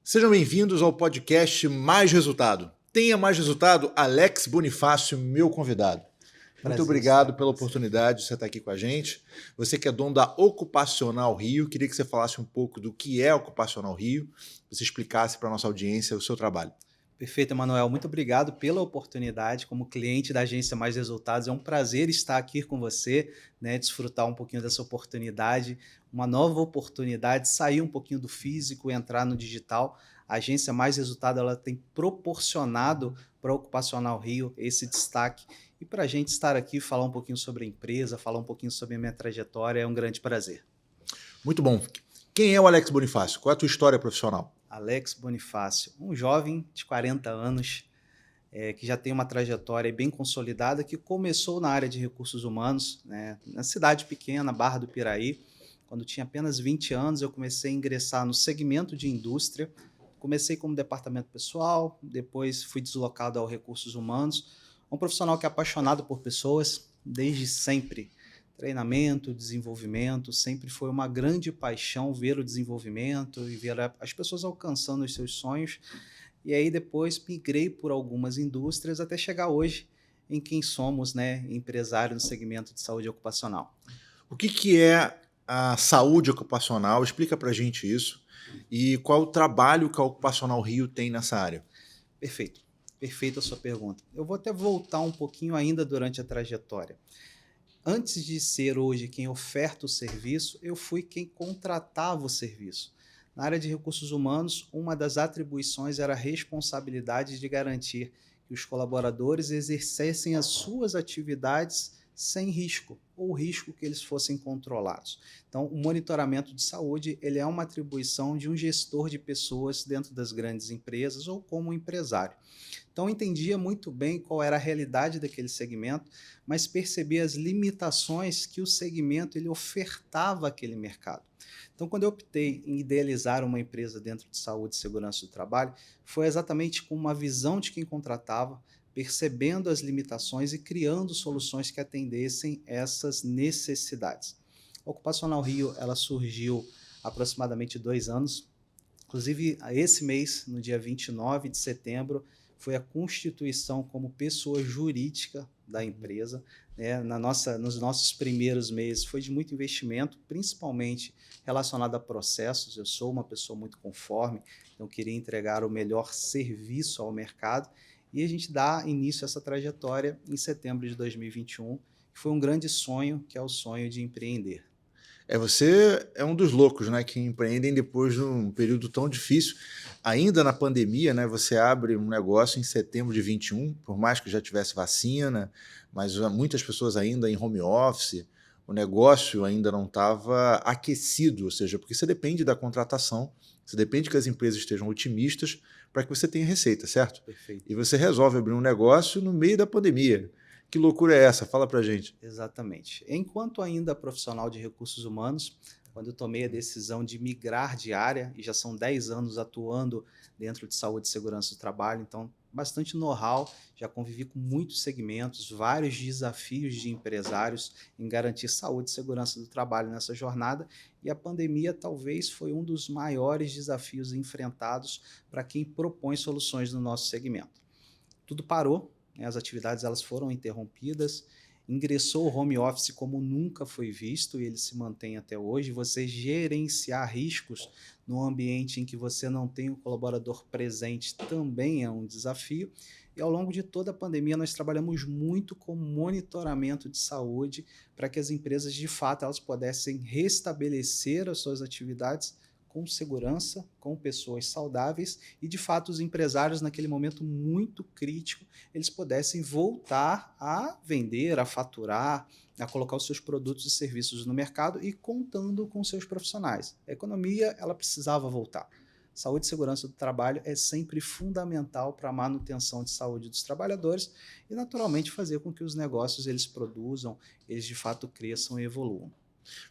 Sejam bem-vindos ao podcast Mais Resultado. Tenha mais resultado, Alex Bonifácio, meu convidado. Muito obrigado pela oportunidade de você estar aqui com a gente. Você que é dono da Ocupacional Rio, queria que você falasse um pouco do que é a Ocupacional Rio, você explicasse para a nossa audiência o seu trabalho. Perfeito, Emanuel. Muito obrigado pela oportunidade. Como cliente da Agência Mais Resultados, é um prazer estar aqui com você, né, desfrutar um pouquinho dessa oportunidade, uma nova oportunidade, sair um pouquinho do físico e entrar no digital. A Agência Mais Resultado ela tem proporcionado para a Ocupacional Rio esse destaque. E para a gente estar aqui, falar um pouquinho sobre a empresa, falar um pouquinho sobre a minha trajetória, é um grande prazer. Muito bom. Quem é o Alex Bonifácio? Qual é a tua história profissional? Alex Bonifácio, um jovem de 40 anos, que já tem uma trajetória bem consolidada, que começou na área de recursos humanos, né, na cidade pequena, Barra do Piraí. Quando tinha apenas 20 anos, eu comecei a ingressar no segmento de indústria. Comecei como departamento pessoal, depois fui deslocado ao recursos humanos. Um profissional que é apaixonado por pessoas desde sempre. Treinamento, desenvolvimento, sempre foi uma grande paixão ver o desenvolvimento e ver as pessoas alcançando os seus sonhos. E aí depois migrei por algumas indústrias até chegar hoje em quem somos, né, empresário no segmento de saúde ocupacional. O que é a saúde ocupacional? Explica para a gente isso. E qual é o trabalho que a Ocupacional Rio tem nessa área? Perfeito, perfeita a sua pergunta. Eu vou até voltar um pouquinho ainda durante a trajetória. Antes de ser hoje quem oferta o serviço, eu fui quem contratava o serviço. Na área de recursos humanos, uma das atribuições era a responsabilidade de garantir que os colaboradores exercessem as suas atividades sem risco, ou risco que eles fossem controlados. Então, o monitoramento de saúde ele é uma atribuição de um gestor de pessoas dentro das grandes empresas ou como empresário. Então, eu entendia muito bem qual era a realidade daquele segmento, mas percebia as limitações que o segmento ele ofertava àquele mercado. Então, quando eu optei em idealizar uma empresa dentro de saúde e segurança do trabalho, foi exatamente com uma visão de quem contratava, percebendo as limitações e criando soluções que atendessem essas necessidades. A Ocupacional Rio ela surgiu há aproximadamente 2 anos. Inclusive, esse mês, no dia 29 de setembro, foi a constituição como pessoa jurídica da empresa. Né? Nos nossos primeiros meses foi de muito investimento, principalmente relacionado a processos. Eu sou uma pessoa muito conforme, então queria entregar o melhor serviço ao mercado. E a gente dá início a essa trajetória em setembro de 2021, que foi um grande sonho, que é o sonho de empreender. Você é um dos loucos, né, que empreendem depois de um período tão difícil. Ainda na pandemia, né, você abre um negócio em setembro de 21, por mais que já tivesse vacina, mas muitas pessoas ainda em home office, o negócio ainda não estava aquecido, ou seja, porque você depende da contratação, você depende que as empresas estejam otimistas para que você tenha receita, certo? Perfeito. E você resolve abrir um negócio no meio da pandemia. Que loucura é essa? Fala pra gente. Exatamente. Enquanto ainda profissional de recursos humanos, quando eu tomei a decisão de migrar de área, e já são 10 anos atuando dentro de saúde e segurança do trabalho, então bastante know-how, já convivi com muitos segmentos, vários desafios de empresários em garantir saúde e segurança do trabalho nessa jornada, e a pandemia talvez foi um dos maiores desafios enfrentados para quem propõe soluções no nosso segmento. Tudo parou, né, as atividades elas foram interrompidas, ingressou o home office como nunca foi visto e ele se mantém até hoje. Você gerenciar riscos no ambiente em que você não tem o colaborador presente também é um desafio. E ao longo de toda a pandemia nós trabalhamos muito com monitoramento de saúde para que as empresas de fato elas pudessem restabelecer as suas atividades com segurança, com pessoas saudáveis e, de fato, os empresários, naquele momento muito crítico, eles pudessem voltar a vender, a faturar, a colocar os seus produtos e serviços no mercado e contando com seus profissionais. A economia, ela precisava voltar. Saúde e segurança do trabalho é sempre fundamental para a manutenção de saúde dos trabalhadores e, naturalmente, fazer com que os negócios eles produzam, eles de fato cresçam e evoluam.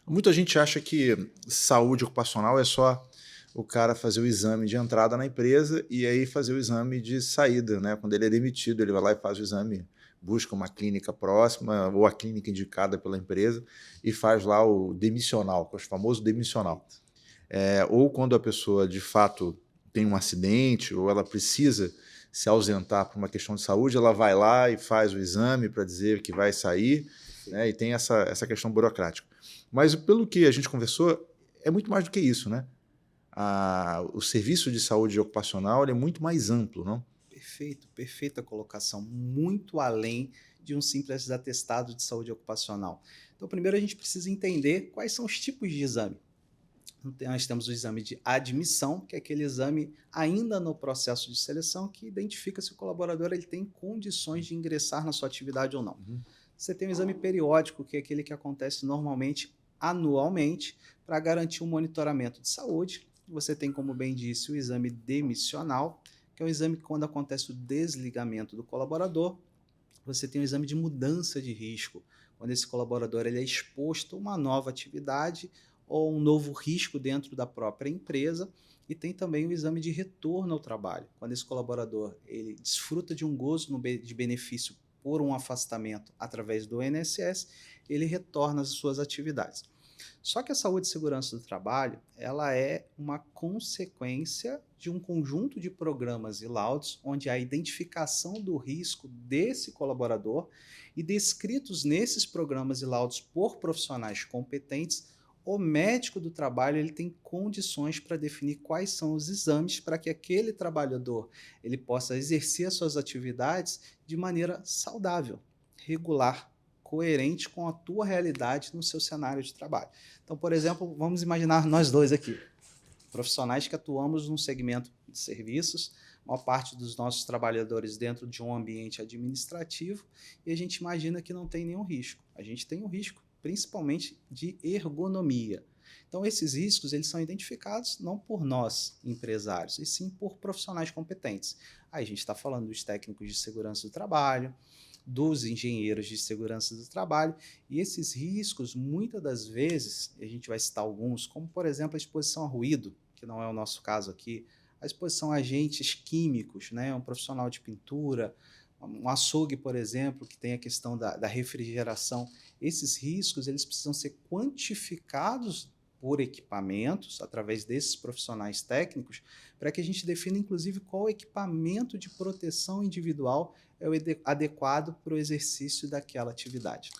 Muita gente acha que saúde ocupacional é só o cara fazer o exame de entrada na empresa e aí fazer o exame de saída, né? Quando ele é demitido, ele vai lá e faz o exame, busca uma clínica próxima ou a clínica indicada pela empresa e faz lá o demissional, que é o famoso demissional. Ou quando a pessoa, de fato, tem um acidente ou ela precisa se ausentar por uma questão de saúde, ela vai lá e faz o exame para dizer que vai sair, né? E tem essa questão burocrática. Mas pelo que a gente conversou, é muito mais do que isso, né? O serviço de saúde ocupacional ele é muito mais amplo, não? Perfeito, perfeita colocação, muito além de um simples atestado de saúde ocupacional. Então, primeiro a gente precisa entender quais são os tipos de exame. Então, nós temos o exame de admissão, que é aquele exame ainda no processo de seleção que identifica se o colaborador ele tem condições de ingressar na sua atividade ou não. Uhum. Você tem o exame periódico, que é aquele que acontece normalmente anualmente para garantir um monitoramento de saúde. Você tem, como bem disse, o exame demissional, que é o exame que quando acontece o desligamento do colaborador. Você tem o exame de mudança de risco, quando esse colaborador ele é exposto a uma nova atividade ou um novo risco dentro da própria empresa. E tem também o exame de retorno ao trabalho, quando esse colaborador ele desfruta de um gozo de benefício por um afastamento através do INSS, ele retorna às suas atividades. Só que a saúde e segurança do trabalho, ela é uma consequência de um conjunto de programas e laudos onde a identificação do risco desse colaborador e descritos nesses programas e laudos por profissionais competentes, o médico do trabalho ele tem condições para definir quais são os exames para que aquele trabalhador ele possa exercer as suas atividades de maneira saudável, regular, coerente com a tua realidade no seu cenário de trabalho. Então, por exemplo, vamos imaginar nós dois aqui, profissionais que atuamos num segmento de serviços, a maior parte dos nossos trabalhadores dentro de um ambiente administrativo, e a gente imagina que não tem nenhum risco. A gente tem um risco, principalmente de ergonomia. Então, esses riscos eles são identificados não por nós, empresários, e sim por profissionais competentes. Aí a gente está falando dos técnicos de segurança do trabalho, dos engenheiros de segurança do trabalho, e esses riscos, muitas das vezes, a gente vai citar alguns, como, por exemplo, a exposição a ruído, que não é o nosso caso aqui, a exposição a agentes químicos, né? Um profissional de pintura, um açougue, por exemplo, que tem a questão da refrigeração. Esses riscos eles precisam ser quantificados por equipamentos, através desses profissionais técnicos, para que a gente defina, inclusive, qual equipamento de proteção individual é o adequado para o exercício daquela atividade.